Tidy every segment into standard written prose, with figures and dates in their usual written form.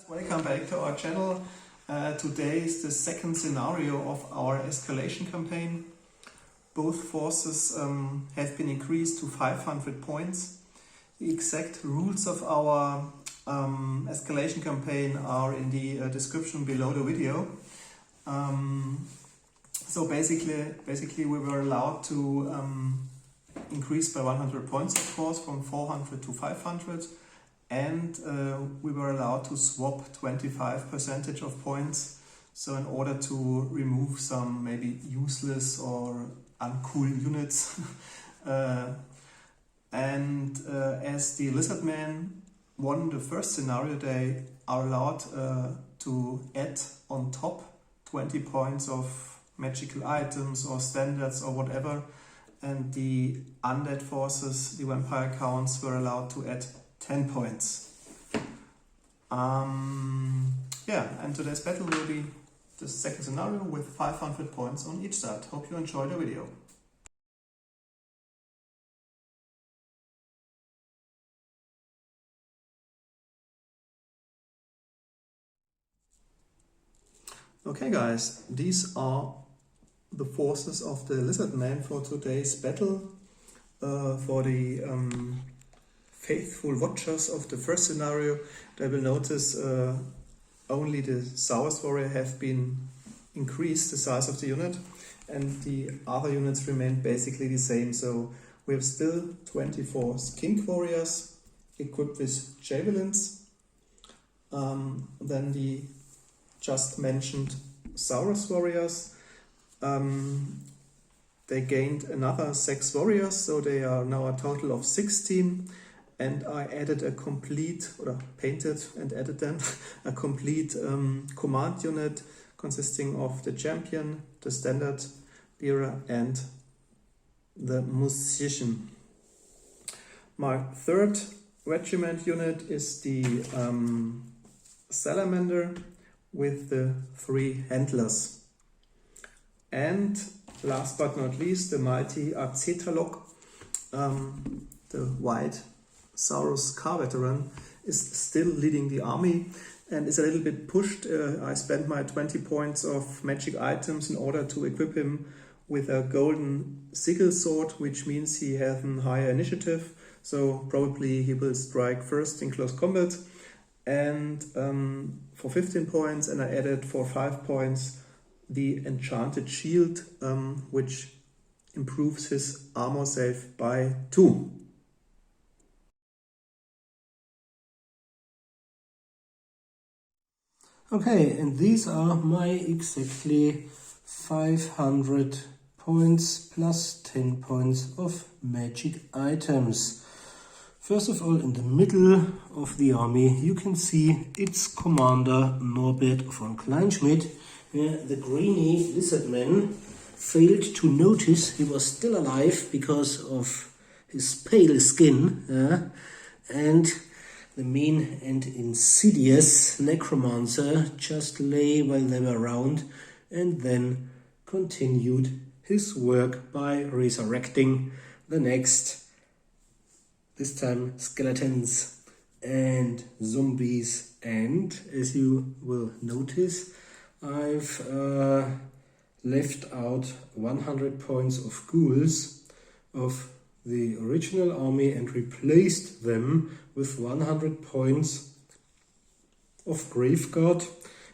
Welcome back to our channel. Today is the second scenario of our escalation campaign. Both forces have been increased to 500 points. The exact rules of our escalation campaign are in the description below the video. So basically we were allowed to increase by 100 points, of course, from 400 to 500. And we were allowed to swap 25% of points. So in order to remove some maybe useless or uncool units. As the Lizardmen won the first scenario, they are allowed to add on top 20 points of magical items or standards or whatever. And the undead forces, the vampire counts, were allowed to add 10 points. And today's battle will be the second scenario with 500 points on each side. Hope you enjoy the video. Okay guys, these are the forces of the Lizardmen for today's battle. For the faithful watchers of the first scenario, they will notice only the Saurus warrior have been increased the size of the unit, and the other units remain basically the same. So we have still 24 skink warriors equipped with javelins. Then the just mentioned Saurus warriors. They gained another 6 warriors, so they are now a total of 16. And I added a complete, or painted and added then, a complete command unit consisting of the champion, the standard bearer and the musician. My third regiment unit is the salamander with the 3 handlers. And last but not least, the mighty Azet, the white Saurus car veteran, is still leading the army and is a little bit pushed. I spent my 20 points of magic items in order to equip him with a golden sickle sword, which means he has a higher initiative, so probably he will strike first in close combat. And for 15 points, and I added for 5 points the enchanted shield, which improves his armor save by 2. Okay, and these are my exactly 500 points plus 10 points of magic items. First of all, in the middle of the army, you can see its commander Norbert von Kleinschmitt. The greeny Lizardman failed to notice he was still alive because of his pale skin, and the mean and insidious Necromancer just lay while they were around and then continued his work by resurrecting the next, this time skeletons and zombies. And as you will notice, I've left out 100 points of ghouls of the original army and replaced them with 100 points of Graveguard,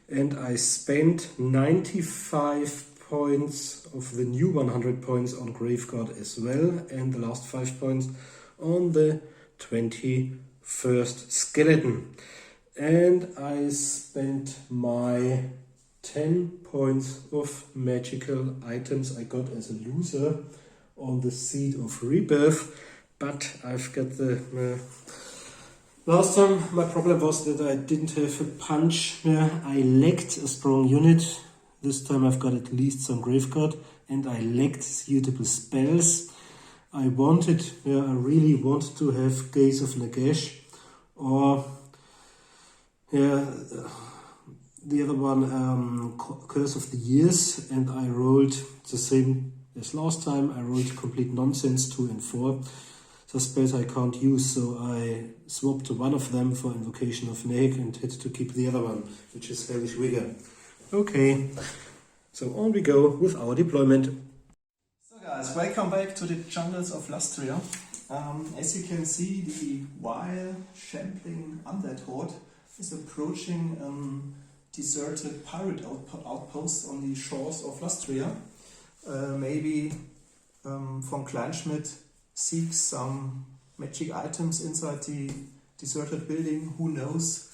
and I spent 95 points of the new 100 points on Graveguard as well, and the last 5 points on the 21st skeleton. And I spent my 10 points of magical items I got as a loser on the Seed of Rebirth, but I've got the... last time my problem was that I didn't have a punch. I lacked a strong unit. This time I've got at least some Graveguard, and I lacked suitable spells. I really wanted to have Gaze of Nagash, or the other one, Curse of the Years, and I rolled the same as last time. I rolled complete nonsense, 2 and 4. the spells I can't use, so I swapped one of them for Invocation of Neg and had to keep the other one, which is Hellish Vigor. Okay, so on we go with our deployment. So guys, welcome back to the jungles of Lustria. As you can see, the wild, shambling undead horde is approaching deserted pirate outpost on the shores of Lustria. Maybe von Kleinschmitt seeks some magic items inside the deserted building, who knows.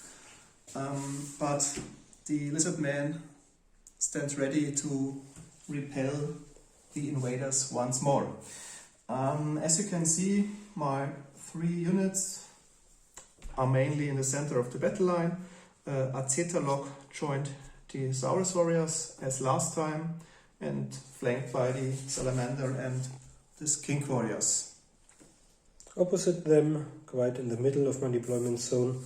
But the Lizardmen stands ready to repel the invaders once more. As you can see, my 3 units are mainly in the center of the battle line. Azet joined the Saurus warriors as last time and flanked by the salamander and the skink warriors. Opposite them, quite in the middle of my deployment zone,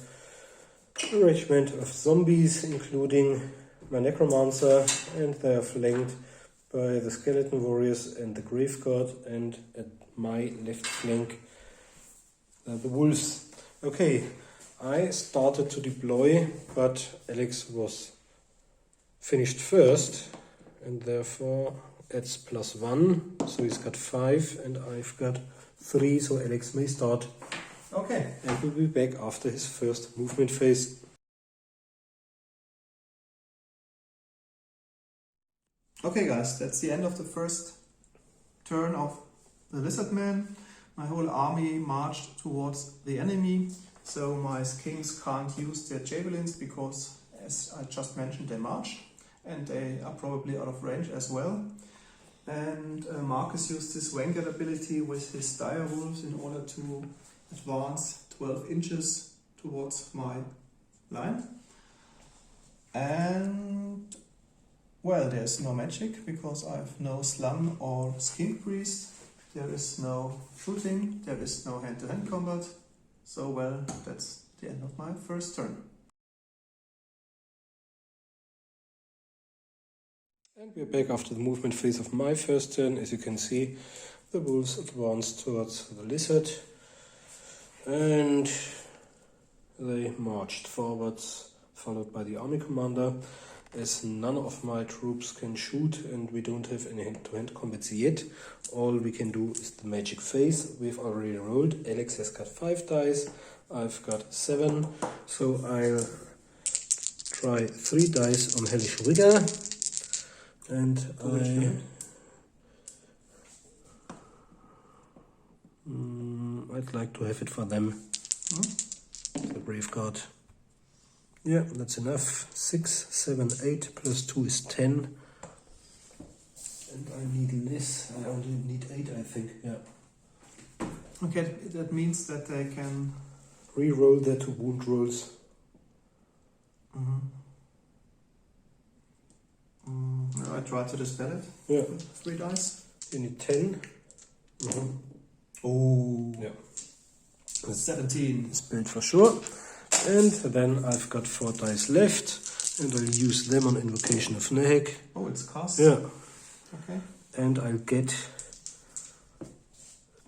a regiment of zombies, including my necromancer, and they are flanked by the skeleton warriors and the grave guard, and at my left flank the wolves. Okay, I started to deploy, but Alex was finished first, and therefore adds +1, so he's got 5 and I've got 3, so Alex may start. Okay. And we'll be back after his first movement phase. Okay guys, that's the end of the first turn of the Lizardmen. My whole army marched towards the enemy, so my skinks can't use their javelins because, as I just mentioned, they marched and they are probably out of range as well. And Marcus used his vanguard ability with his dire wolves in order to advance 12 inches towards my line. And well, there's no magic because I have no slum or skink priest. There is no shooting, there is no hand-to-hand combat. So well, that's the end of my first turn. And we're back after the movement phase of my first turn. As you can see, the wolves advance towards the lizard and they marched forwards, followed by the army commander. As none of my troops can shoot and we don't have any hand-to-hand combats yet, all we can do is the magic phase. We've already rolled. Alex has got 5 dice, I've got 7, so I'll try 3 dice on Hellish Rigor. And I'd like to have it for them. The Brave Guard. Yeah, that's enough. 6, 7, 8 plus 2 is 10. And I need less. I only need 8, I think. Yeah. Okay, that means that they can re-roll their 2 wound rolls. I try to dispel it. Yeah. With 3 dice. You need 10. Oh. Yeah. 17. Spelled for sure. And then I've got 4 dice left, and I'll use them on Invocation of Neg. Oh, it's cast? Yeah. Okay. And I'll get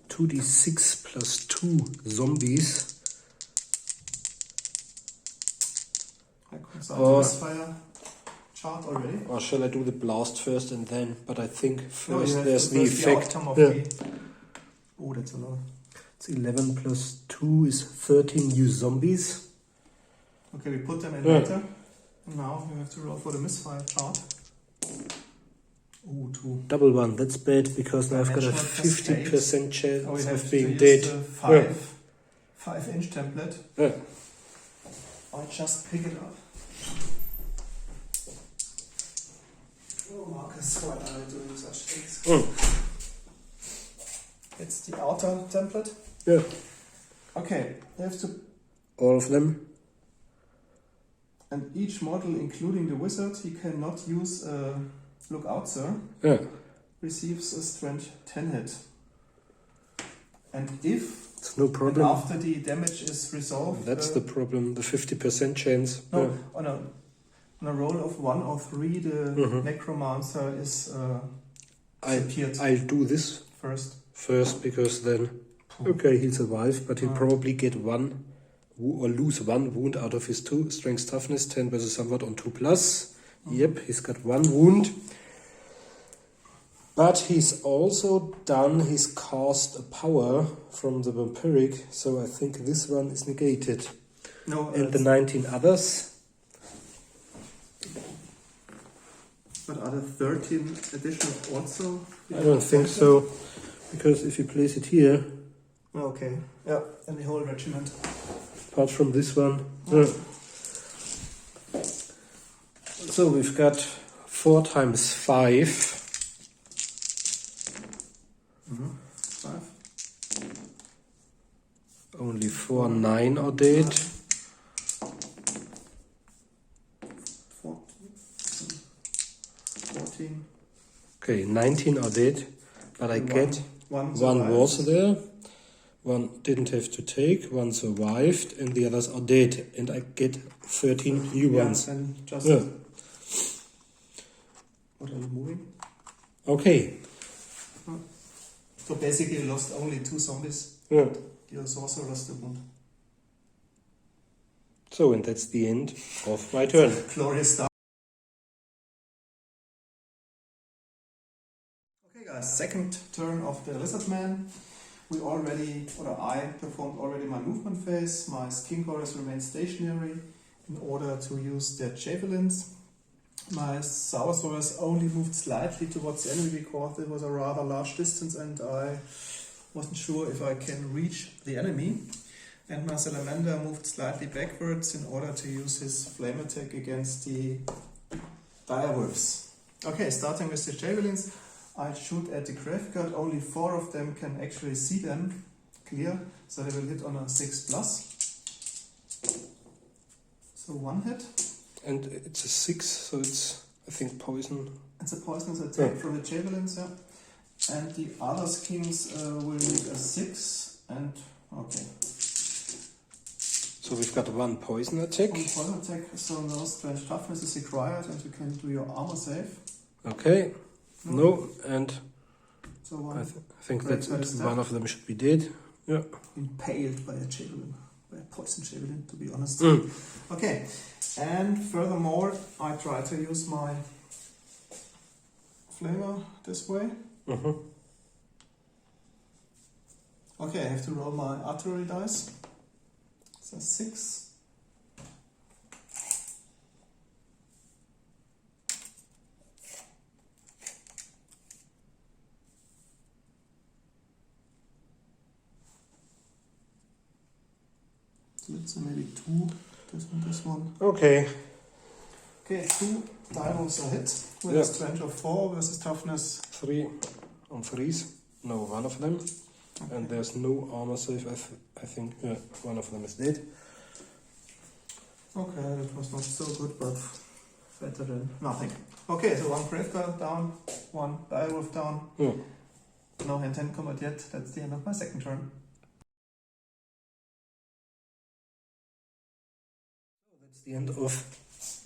2d6 plus 2 zombies. I consult the misfire chart already. Or shall I do the blast first and then? But I think first No, there's the effect. outcome of Yeah. Oh, that's a lot. It's 11 plus 2 is 13 new zombies. Okay, we put them in later. Now we have to roll for the misfire chart. Oh, 2. Double 1, that's bad because now I've got a Dimensional 50% chance Oh, we have of to being use dead. the 5-inch template. Yeah. I just pick it up. Oh, Marcus, why are you doing such things? It's the outer template. Yeah. Okay, you have to. All of them. And each model, including the wizard, he cannot use Look Out, Sir. Yeah. Receives a strength 10 hit. And if It's no problem. after the damage is resolved, That's the problem, the 50% chance. no, Yeah. on a roll of 1 or 3, the necromancer is disappeared I'll do this first. because then Okay, he'll survive, but he'll probably get one or lose one wound out of his 2 strength toughness 10 versus somewhat on 2+. Yep, he's got 1 wound. But he's also done his cast a power from the vampiric, so I think this one is negated. No, and the 19 others. But are the 13 additional also? I don't think so, because if you place it here, Okay, yeah, and the whole regiment. apart from this one. So we've got 4 times 5. 5. Only 4, 9 are dead. 14. Okay, 19 are dead, but I get one was there. 1 didn't have to take, 1 survived, and the others are dead, and I get 13 new ones. And just what are you moving? Okay. So basically you lost only 2 zombies. Yeah. You also lost the wound. So, and that's the end of my turn. Glorious stuff. Okay guys, second turn of the Lizardmen. I performed already my movement phase. My skin chorus remained stationary in order to use their javelins. My Saurus only moved slightly towards the enemy because it was a rather large distance and I wasn't sure if I can reach the enemy. And my Salamander moved slightly backwards in order to use his flame attack against the direwolves. Okay, starting with the javelins, I shoot at the grave guard. Only 4 of them can actually see them clear, so they will hit on a 6+. So 1 hit. And it's a 6, so it's, I think, poison. It's a poisonous attack from the javelins, yeah. And the other schemes will need a 6 and okay. So we've got 1 poison attack. 1 poison attack, so no strength toughness is required and you can do your armor save. Okay. No, and so one I think that's it. 1 of them should be dead. Yeah. Impaled by a javelin, by a poison javelin, to be honest. Okay, and furthermore, I try to use my flamer this way. Okay, I have to roll my artillery dice. So 6. So let's say maybe 2, this one. Okay. Okay, 2 direwolves are hit with a strength of 4 versus toughness 3 on 3s. No, 1 of them. Okay. And there's no armor save, I think. Yeah, 1 of them is dead. Okay, that was not so good, but better than nothing. Okay, so 1 grave guard down, 1 direwolf down. No hand-to-hand combat yet. That's the end of my second turn. That's the end of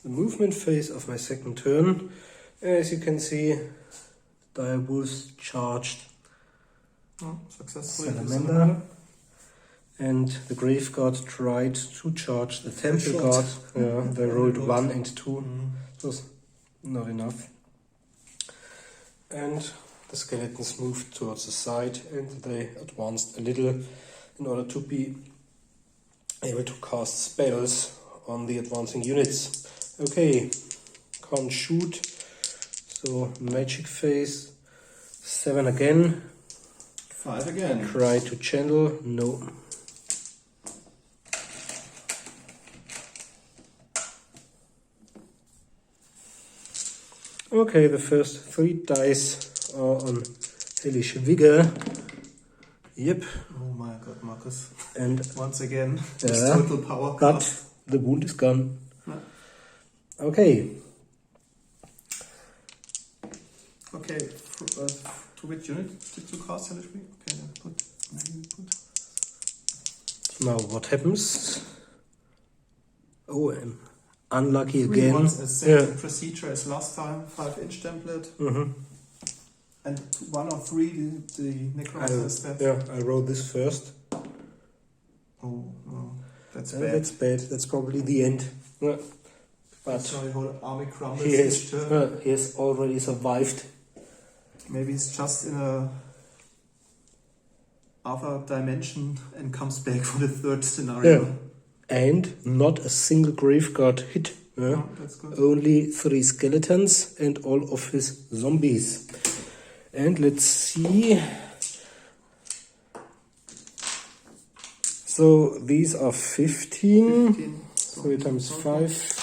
the movement phase of my second turn. As you can see, direwolves charged successfully. Salamander. And the grave guard tried to charge the temple guard. Yeah, they rolled 1 and 2. It was not enough. And the skeletons moved towards the side and they advanced a little in order to be able to cast spells on the advancing units. Okay, can't shoot. So magic phase. 7 again. 5 again. Try to channel. No. Okay, the first 3 dice are on hellish vigor. Yep. Oh my god, Marcus. And once again, total power. But the wound is gone. Yeah. Okay. Okay, to which unit did you cast hellish vigor? Okay, put. Now what happens? Oh, unlucky 3 again. Ones as same procedure as last time. 5-inch template. And 1 or 3, the Necromancer is dead. Yeah, I wrote this first. Oh, no. That's bad. That's bad. That's probably the end. Yeah. But so the whole army crumbles he each turn. has already survived. Maybe he's just in a other dimension and comes back for the 3rd scenario. Yeah. And not a single grave got hit. Yeah? Oh, that's good. Only 3 skeletons and all of his zombies. And let's see. So these are 15. 15. 3 times 5.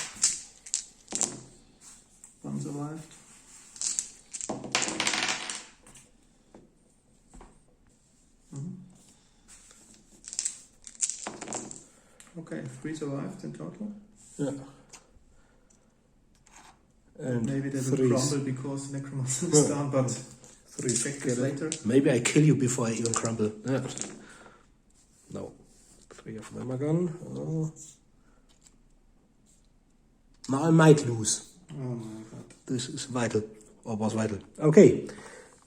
1 survived. Okay, 3 survived in total. Yeah. And maybe they will crumble because Necromancer is down, but 3 seconds later. Maybe I kill you before I even crumble. Yeah. No. 3 of them are gone. Oh. Now I might lose. Oh my god. This is vital. Or was vital. Okay.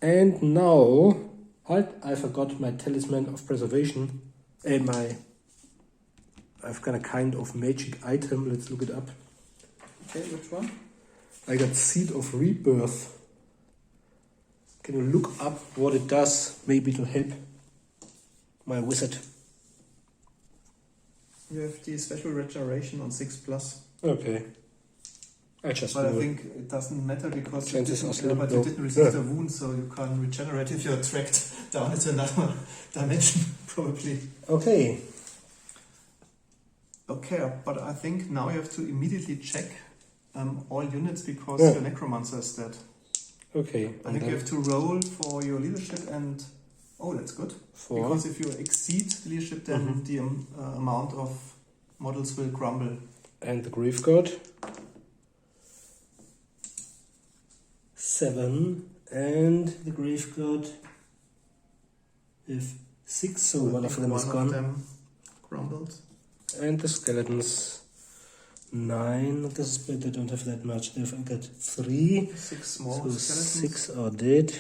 And now... Halt, I forgot my talisman of preservation. And I've got a kind of magic item. Let's look it up. Okay, which one? I got Seed of Rebirth. Can you look up what it does? Maybe to help my wizard. You have the special regeneration on 6+. Okay. I just But I know it. think it doesn't matter because you Chances are didn't, slim, but no. you didn't receive the wound, so you can't regenerate if you're tracked down into another dimension, probably. Okay. Okay, but I think now you have to immediately check all units because Yeah. your Necromancer is dead. Okay. I think you have to roll for your leadership and... Oh, that's good. 4. Because if you exceed leadership, then the amount of models will crumble. And the Grief God. 7. And the Grief God. If 6, so one of them is One gone. of them crumbled. And the skeletons. 9. This is bad, they don't have that much. They've got 3. 6 small So skeletons. 6 are dead.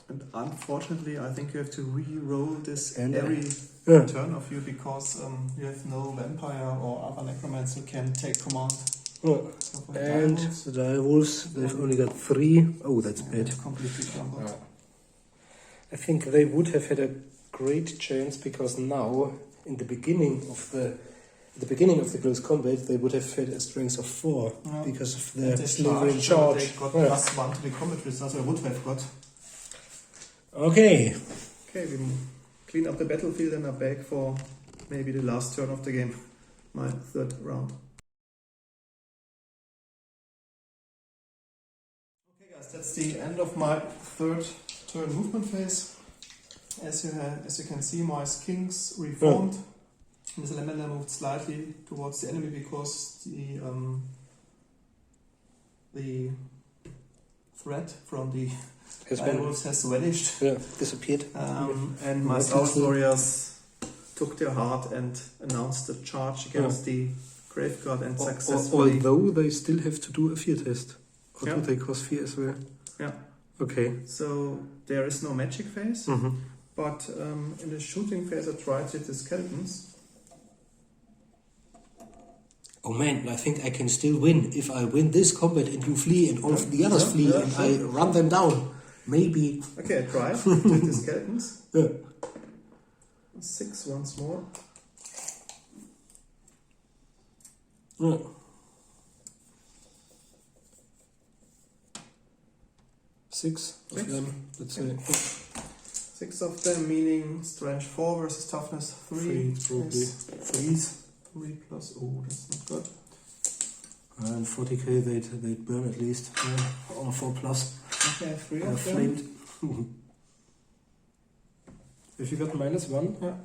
And unfortunately, I think you have to re-roll this And every Yeah. turn of you because you have no vampire or other necromancer who can take command. Oh. So for the And direwolves, the direwolves, they've only got 3. Oh, that's bad. it's completely crumbled. I think they would have had a great chance because now, in the beginning of the close combat, they would have had a strength of 4 Yeah. because of And their they slavery in charged, charge. so they got Yeah. +1 to the combat result, so they would have got. Okay. Okay, we clean up the battlefield and are back for maybe the last turn of the game, my 3rd round. Okay guys, that's the end of my 3rd turn movement phase. As you can see, my skinks reformed. This Lamella moved slightly towards the enemy because the threat from the direwolves has vanished. Yeah, disappeared. And my Saurus warriors took their heart and announced a charge against the Graveguard and successfully... Although they still have to do a fear test. Or Yeah. do they cause fear as well? Yeah. Okay. So there is no magic phase, Mm-hmm. but in the shooting phase I tried with the skeletons. Oh man, I think I can still win. If I win this combat and you flee and all of the others flee and I run them down. Maybe. Okay, I tried with the skeletons. Yeah. 6 once more. Yeah. Six of them, let's say. 6 of them, meaning strength 4 versus toughness 3. 3, probably. Yes. 3s. 3 plus, oh, that's not good. And 40k, they'd burn at least. Yeah. On a 4 plus. Okay, 3 of them. Flamed. If you got -1, Yeah.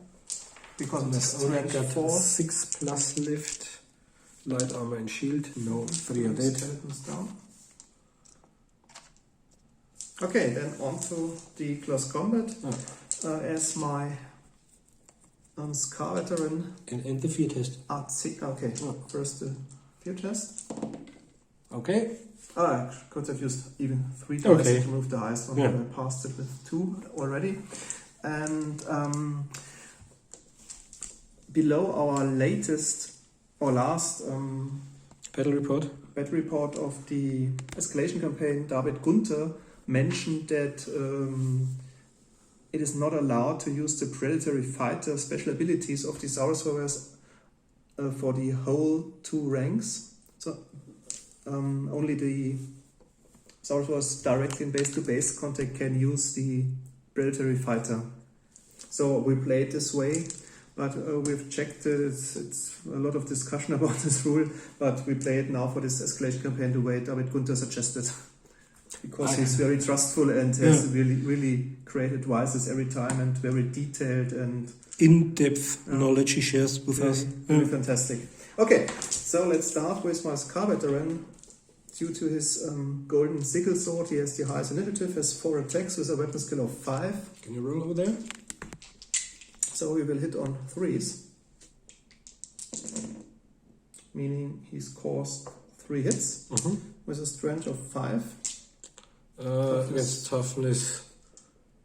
Because and it's I've only strength got 4. 6 plus left. Light armor and shield. No, 3 are dead. Skeletons down. Okay, then on to the close combat. As my Scar veteran And the fear test. Azet. Okay, Oh. first the fear test. Okay. I could have used even 3 dice Okay. to move the highest one, Yeah. but I passed it with 2 already. And below our latest or last Battle report. battle report of the Escalation campaign, David Gunther mentioned that it is not allowed to use the predatory fighter special abilities of the Saurus warriors for the whole 2 ranks. So only the Saurus warriors directly in base-to-base contact can use the predatory fighter. So we played this way, but we've checked it. It's a lot of discussion about this rule, but we play it now for this Escalation campaign the way David Gunther suggested. Because he's very trustful and has really great advices every time and very detailed and In-depth knowledge he shares with us. Really fantastic. Okay, so let's start with my Scar Veteran. Due to his golden sickle sword, he has the highest initiative, has 4 attacks with a weapon skill of 5. Can you roll over there? So he will hit on 3s, meaning he scores 3 hits with a strength of 5. Against toughness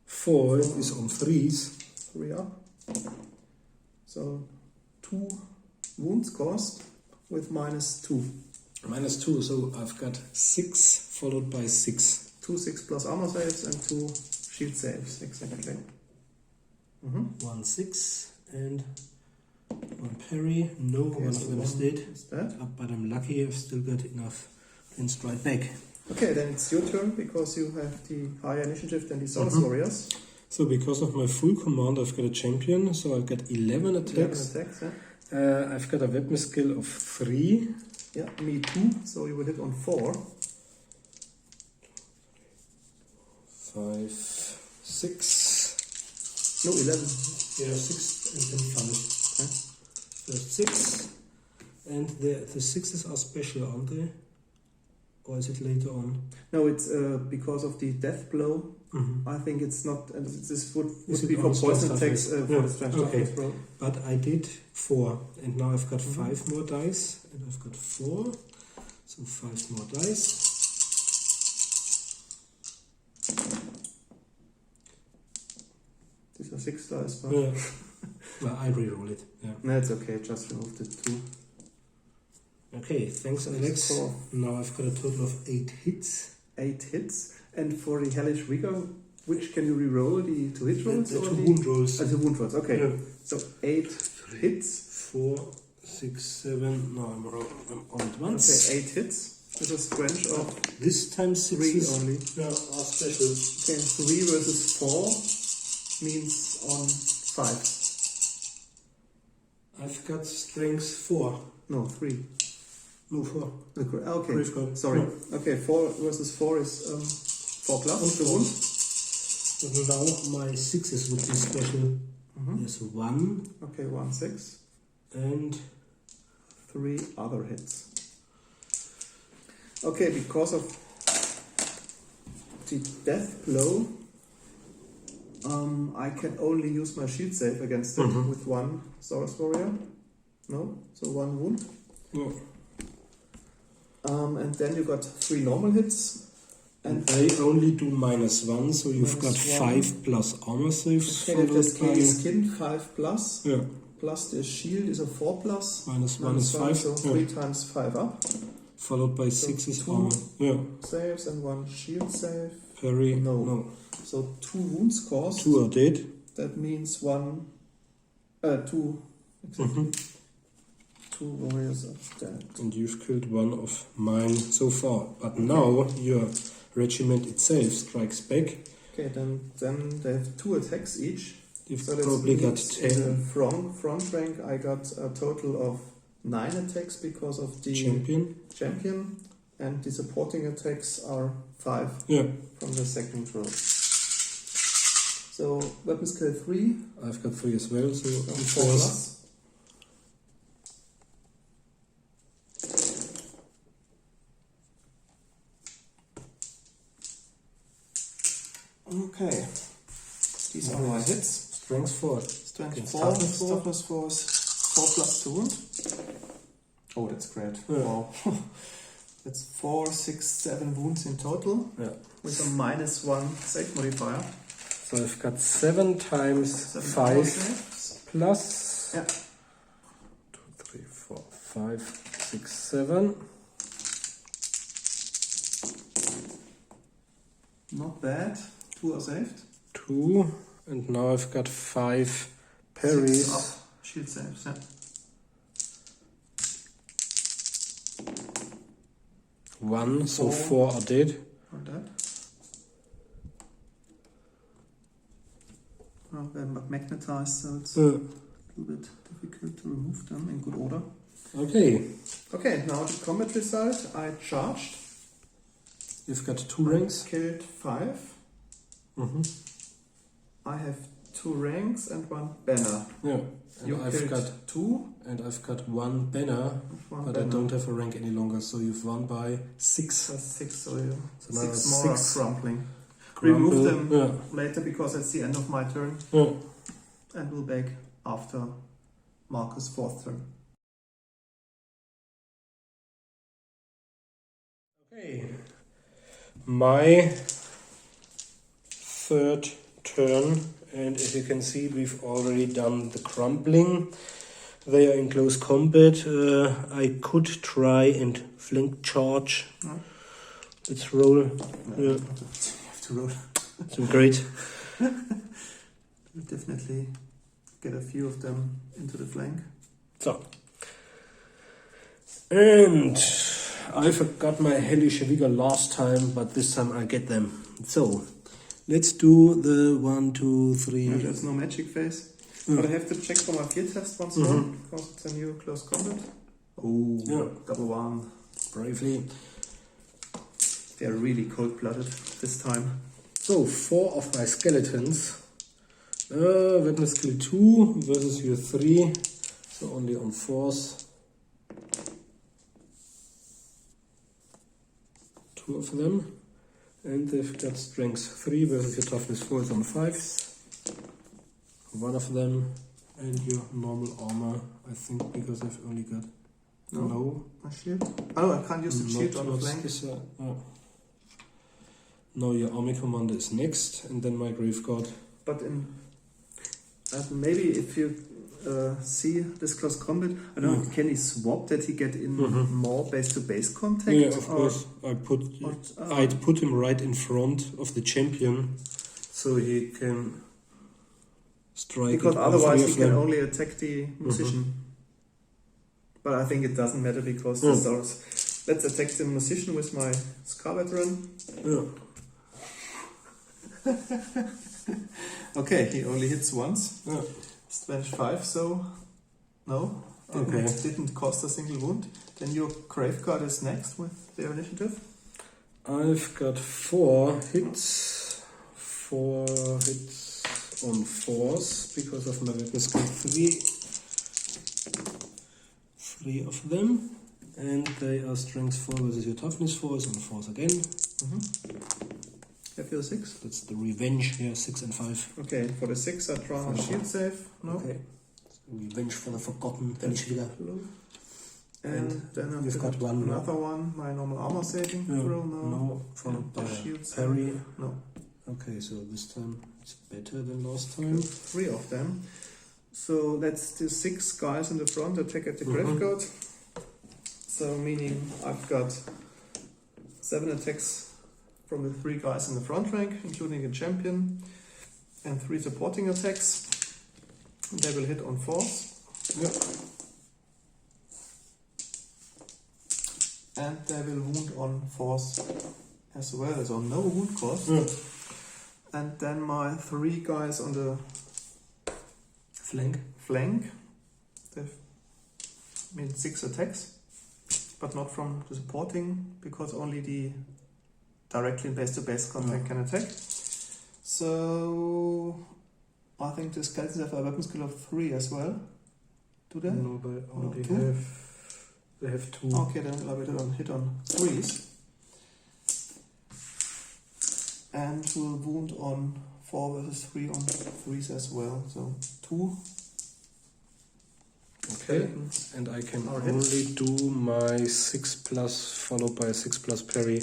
4 is on 3s. 3 up. So 2 wounds cost with -2. -2, so I've got 6 followed by 6. 2 6+ armor saves and 2 shield saves, exactly. 1 6 and 1 parry. No, one of them is dead. Is that? But I'm lucky I've still got enough and strike back. Okay, then it's your turn because you have the higher initiative than the Saurus warriors. So because of my full command I've got a champion, so I've got 11 attacks. 11 attacks, yeah. I've got a weapon skill of 3. Yeah, me too. So you will hit on 4. 5, 6. No, 11. Yeah, 6 and then 5. Okay. First 6. And the 6s are special, aren't they? Or is it later on? No, it's because of the death blow. I think it's not. And this would be for poison attacks for the strength toughness roll. But I did 4, and now I've got 5 more dice, and I've got 4, so 5 more dice. These are 6 dice, but Yeah. Well, I re-roll it. Yeah. no, it's okay. Just remove the 2. Okay, thanks, Alex. 4. Now I've got a total of 8 hits. 8 hits. And for the Hellish Rigor, which can you re-roll? The 2 hit rolls? The or 2 wound rolls. The wound rolls, okay. Yeah. So 8 hits. 4, 6, 7. Now I'm on it once. Okay, 8 hits. With a strength of This time 3 6 only. are special. Okay, 3 versus 4 means on 5. I've got strength 4. No, 3. No, 4. Okay, Brave card. sorry. Yeah. Okay, 4 versus 4 is 4 plus the wound. And now my 6s would be special. There's 1 Okay, 1, 6. and 3 other hits. Okay, because of the death blow, I can only use my shield save against it with 1 Saurus warrior. No, so 1 wound. yeah. And then you got 3 normal hits. And they only do -1, so you've got -1. 5 plus armor saves. Okay, if there's followed by skin 5 plus, yeah, plus the shield is a 4 plus. -1 is 5. So 3 times 5 up. Followed by 6 is 2 armor. Yeah, saves and 1 shield save. parry. No. So 2 wounds caused. 2 are dead. That means 2. Exactly. 2 warriors are dead. And you've killed 1 of mine so far. But now your regiment itself strikes back. Okay, then they have 2 attacks each. You've So that probably got means in the 10 front rank I got a total of 9 attacks because of the champion, and the supporting attacks are 5 Yeah, from the second row. So weapon skill 3, I've got 3 as well, so 4 4 plus. Okay, these are my hits. strength 4. Strength Okay, 4, toughness 4. toughness 4 is 4 plus 2 wound. Oh, that's great. Yeah. Wow. That's 4, 6, 7 wounds in total. Yeah. With a -1 save modifier. So I've got 7 times 7 5 saves. plus Yeah. 2, 3, 4, 5, 6, 7. Not bad. 2 are saved. 2, and now I've got 5 parries. 6 up. Shield saves, yeah. 1, so 4 are dead. Not that. Well, they're magnetized, so it's a little bit difficult to remove them in good order. Okay, Okay, now the combat result. I charged. you've got 2 ranks. Killed 5. I have 2 ranks and 1 banner. Yeah, and You I've killed got 2 and I've got 1 banner, and 1 but banner. I don't have a rank any longer. So you've won by 6. That's 6, so you So now 6 it's more are 6. crumpling. Crumble. Remove them Yeah. later because it's the end of my turn, Yeah. and we'll back after Marcus' 4th turn. Okay, my 3rd turn, and as you can see, we've already done the crumbling. They are in close combat. I could try and flank charge. No. Let's roll. No, Yeah. you have to roll. Some great. We'll definitely get a few of them into the flank. So, and I forgot my hellish vigor last time, but this time I get them. So, let's do the 1, 2, 3. No, there's no magic phase. But I have to check for my field test once more because it's a new close combat. Oh, Yeah. double 1. Bravely. They're really cold-blooded this time. So, 4 of my skeletons. Weapon skill 2 versus your 3. So, only on force. 2 of them. And they've got strength 3 versus your toughness 4 is on 5s. 1 of them. And your normal armor, I think, because I've only got. No. My shield? Oh, I can't use the shield on the flank. No, your army commander is next, and then my grave guard. But in maybe if you see this close combat, I don't know, can he swap that he get in more base-to-base contact? Yeah, of or course. I'd put him right in front of the champion, so he can strike. Because at all otherwise three he of can them. only attack the musician. But I think it doesn't matter because the Saurus. Let's attack the musician with my Scar Veteran. Yeah. Okay, he only hits once. Yeah. It's 25, so no. Didn't cost a single wound. Then your grave guard is next with their initiative. I've got 4 hits. 4 hits on force because of my weapon skill 3. 3 of them. And they are strength 4 versus your toughness 4 is on force again. Have you a 6? That's the revenge here, 6 and 5. Okay, for the 6 I draw a shield save. No. Okay. Revenge for the forgotten Felicia. And then I've you've got one another one, my normal armor saving throw. No, from the shield parry. save. No. Okay, so this time it's better than last time. 3 of them. So that's the 6 guys in the front attack at the grave guard. So meaning I've got 7 attacks from the 3 guys in the front rank, including a champion, and 3 supporting attacks. They will hit on force. Yep. And they will wound on force as well, so no wound cost. And then my 3 guys on the flank, they've made 6 attacks, but not from the supporting, because only the directly base-to-base contact can attack. So I think the skeletons have a weapon skill of 3 as well. Do they? No, they only 2? They have 2. Okay, then I will hit on 3s. And will wound on 4 versus 3 on 3s as well. So 2. Okay, and I can only do my 6+ followed by 6+ parry.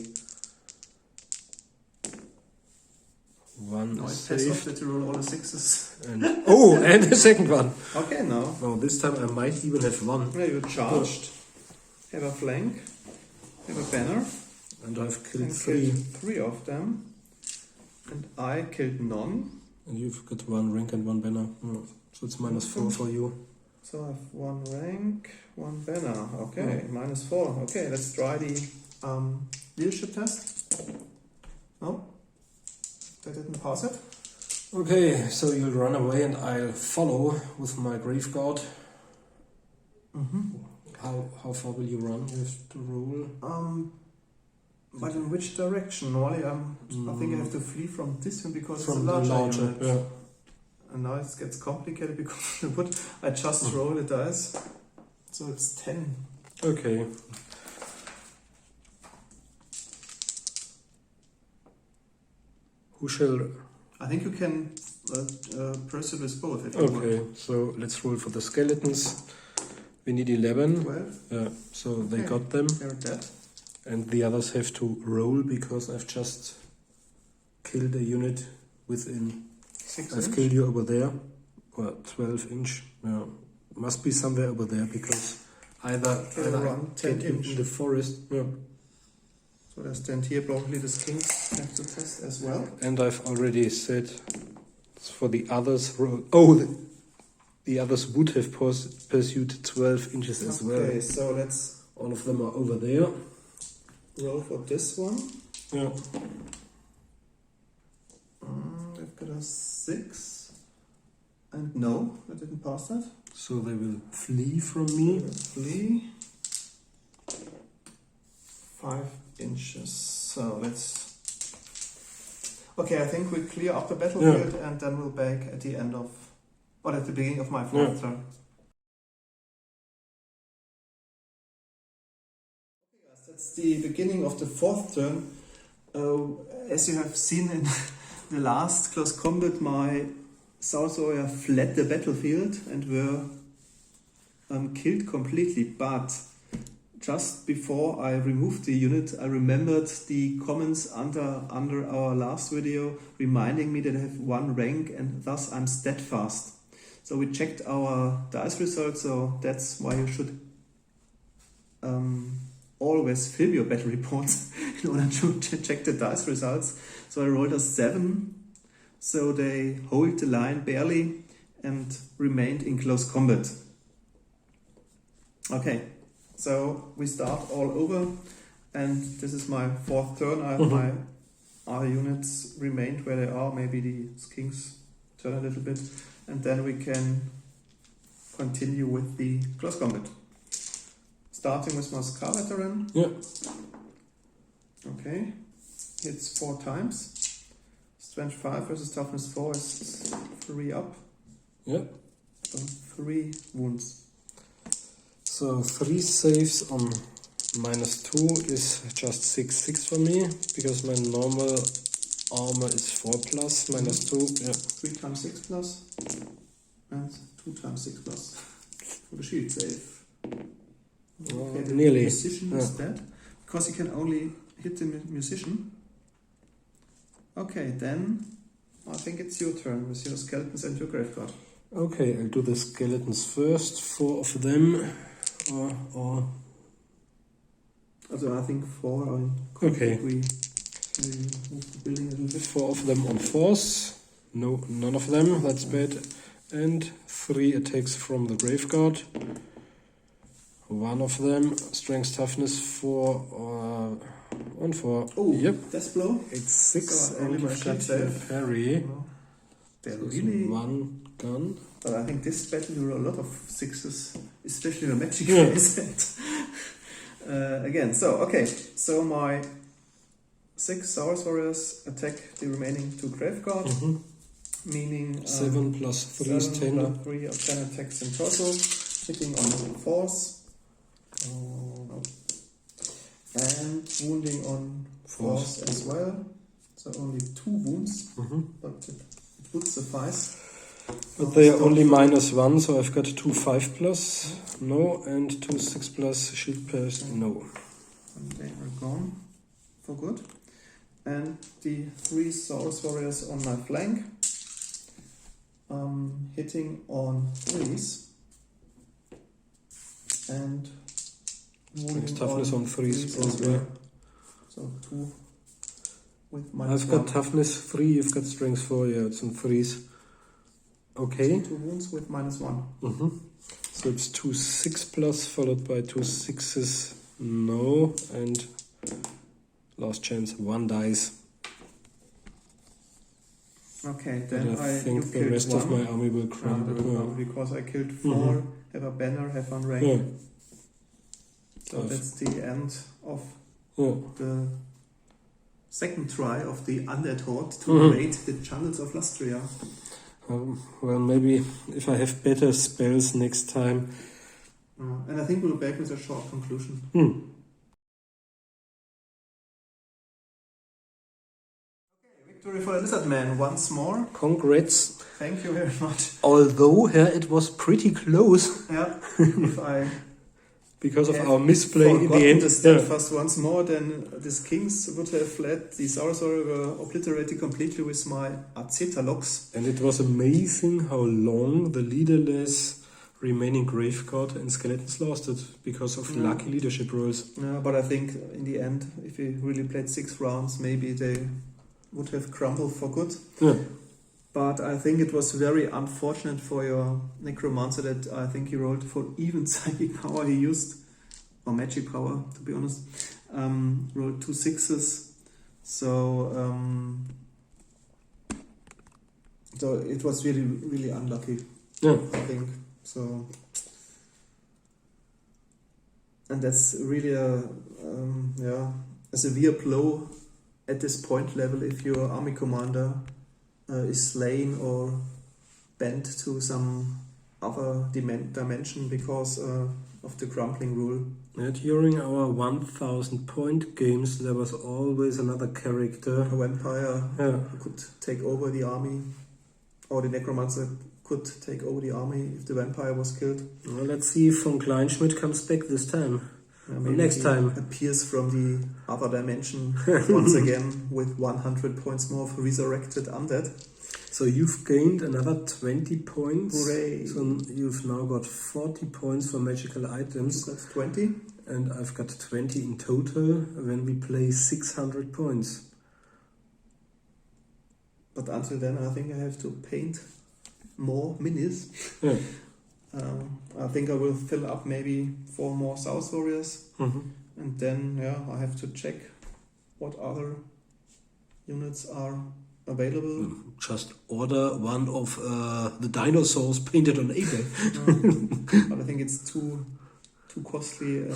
One No, is it pays off saved. that you roll all the 6s. And, oh, and the second one. Okay, now. Now this time I might even have one. Yeah, you charged. Have a flank. Have a banner. And I've killed And 3. killed 3 of them. And I killed none. And you've got 1 rank and 1 banner. Oh, so it's -4 for you. So I have 1 rank, 1 banner. Okay, -4. Okay, let's try the leadership test. No? That didn't pass it. Okay, so you'll run away and I'll follow with my grave guard. How far will you run? You have to roll. But in which direction? Normally, I think I have to flee from this one because From it's a the larger larger, unit. yeah. And now it gets complicated because I just roll the dice. So it's 10. Okay. Who shall... I think you can pursue with both if you want. Okay, so let's roll for the skeletons. We need 11. 12. Yeah, so they Okay. got them. They're dead. And the others have to roll because I've just killed a unit within... 6 I've inch. killed you over there. Well, 12 inch. Yeah. Must be somewhere over there because either run I 10 get you inch. in the forest. Yeah. So there's 10 here. Probably the skinks have to test as well. And I've already said for the others... Oh, the others would have pursued 12 inches as well. Okay, so let's All of them are over there. roll for this one. Yeah. They've got a 6. And no, I didn't pass that. So they will flee from me. Flee. 5 inches. So let's... Okay, I think we'll clear up the battlefield and then we'll back at the end of... Or at the beginning of my 4th turn. Okay guys, that's the beginning of the 4th turn. As you have seen in the last close combat, my Saurus warrior fled the battlefield and were killed completely, but just before I removed the unit, I remembered the comments under our last video reminding me that I have 1 rank and thus I'm steadfast. So we checked our dice results, so that's why you should always film your battle reports in order to check the dice results. So I rolled a 7, so they hold the line barely and remained in close combat. Okay, so we start all over, and this is my 4th turn. I have my other units remained where they are, maybe the skinks turn a little bit, and then we can continue with the close combat. Starting with my Scar Veteran. Yeah. Okay, hits 4 times. Strength 5 versus Toughness 4 is 3 up. Yeah. So 3 wounds. So 3 saves on -2 is just 6 for me because my normal armor is 4+, -2. Yeah. 3 times 6 plus and 2 times 6 plus for the shield save. Okay, the nearly. musician is dead because you can only hit the musician. Okay, then I think it's your turn with your skeletons and your graveguard. Okay, I'll do the skeletons first. 4 of them or Also I think 4 are in okay. we move the building a little bit. 4 of them on force. No, none of them. That's bad. And 3 attacks from the graveguard. 1 of them, strength toughness 4 on 4. Oh, yep. death blow. It's 6 So only and my you shield get your save. parry. No. They're So it's really... 1 gun. But I think this battle you roll a lot of 6s, especially the magic Yeah. phase. Again, so okay, so my 6 Saurus warriors attack the remaining 2 graveguard, meaning 7 plus 3 is 10. 3 of 10 attacks in total, hitting on force. Oh, no. And wounding on force as well. So only 2 wounds, but it would suffice. But they are only -1, so I've got 2 5+, no, and 2 6+, shield pairs, no. And they are gone for good. And the 3 Saurus warriors on my flank, hitting on 3s. And Strength toughness on 3s probably. well. So 2 with -1. I've got toughness 3, you've got strength 4, yeah, it's on 3s. Okay. 2 wounds with -1. So it's 2 6+, followed by 2 6s, no, and last chance, 1 dice. Okay, then But I think the rest of my army will crumble. Because I killed 4, have a banner, have one rank. Yeah. So that's the end of Yeah. the second try of the undead horde to raid the jungles of Lustria. Well, maybe if I have better spells next time. And I think we'll back with a short conclusion. Victory for the Lizardmen once more. Congrats. Thank you very much. Although it was pretty close Yeah, if I because of our misplay in the end. The steadfast once more, then these kings would have fled. The Saurus were obliterated completely with my Azet alox. And it was amazing how long the leaderless remaining graveguard and skeletons lasted because of lucky leadership roles. Yeah, but I think in the end, if we really played 6 rounds, maybe they would have crumbled for good. Yeah. But I think it was very unfortunate for your Necromancer that I think he rolled for even psychic power he used, or magic power to be honest, rolled 2 6s. So it was really, really unlucky, Yeah. I think. So, and that's really a severe blow at this point level if your army commander is slain or bent to some other dimension because of the crumpling rule. Yeah, during our 1000 point games, there was always another character. A vampire who could take over the army, or the necromancer could take over the army if the vampire was killed. Well, let's see if von Kleinschmitt comes back this time. Maybe next time appears from the other dimension once again with 100 points more of resurrected undead. So you've gained another 20 points. Hooray! So you've now got 40 points for magical items. That's 20. And I've got 20 in total when we play 600 points. But until then, I think I have to paint more minis. Yeah. I think I will fill up maybe 4 more South Warriors. And then, I have to check what other units are available. Just order one of the dinosaurs painted on eBay. But I think it's too costly.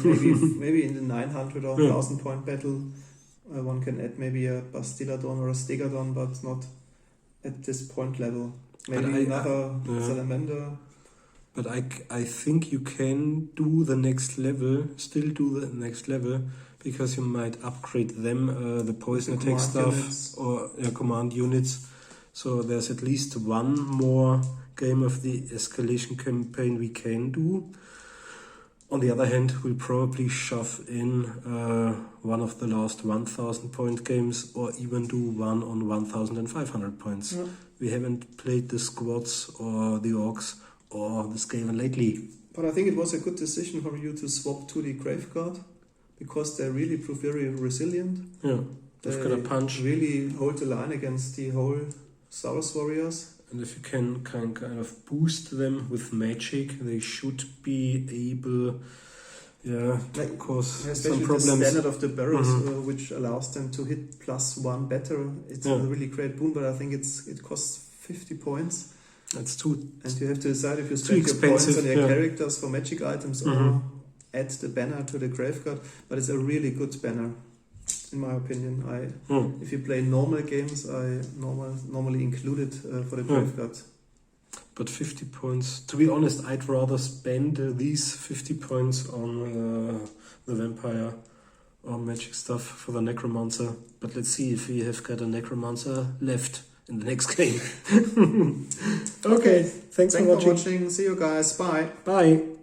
Maybe in the 900 or 1000 point battle, one can add maybe a Bastiladon or a Stegadon, but not at this point level. Maybe another Salamander. But I think you can do the next level, still do the next level, because you might upgrade them, the poison attack stuff, units. Or command units. So there's at least one more game of the Escalation campaign we can do. On the other hand, we'll probably shove in one of the last 1000 point games, or even do one on 1500 points. Yeah. We haven't played the squads or the orcs or the Skaven lately. But I think it was a good decision for you to swap to the Graveguard, because they really prove very resilient. Yeah, they've got a punch. Really hold the line against the whole Saurus warriors. And if you can kind of boost them with magic, they should be able, to cause some problems. The standard of the barrels, which allows them to hit +1 better. It's a really great boon, but I think it costs 50 points. That's too. And you have to decide if you spend your points on your characters for magic items or add the banner to the Graveguard. But it's a really good banner, in my opinion. If you play normal games, I normally include it for the Graveguard. But 50 points, to be honest, I'd rather spend these 50 points on the vampire or magic stuff for the necromancer. But let's see if we have got a necromancer left in the next game. Okay, thanks for watching. See you guys. Bye. Bye.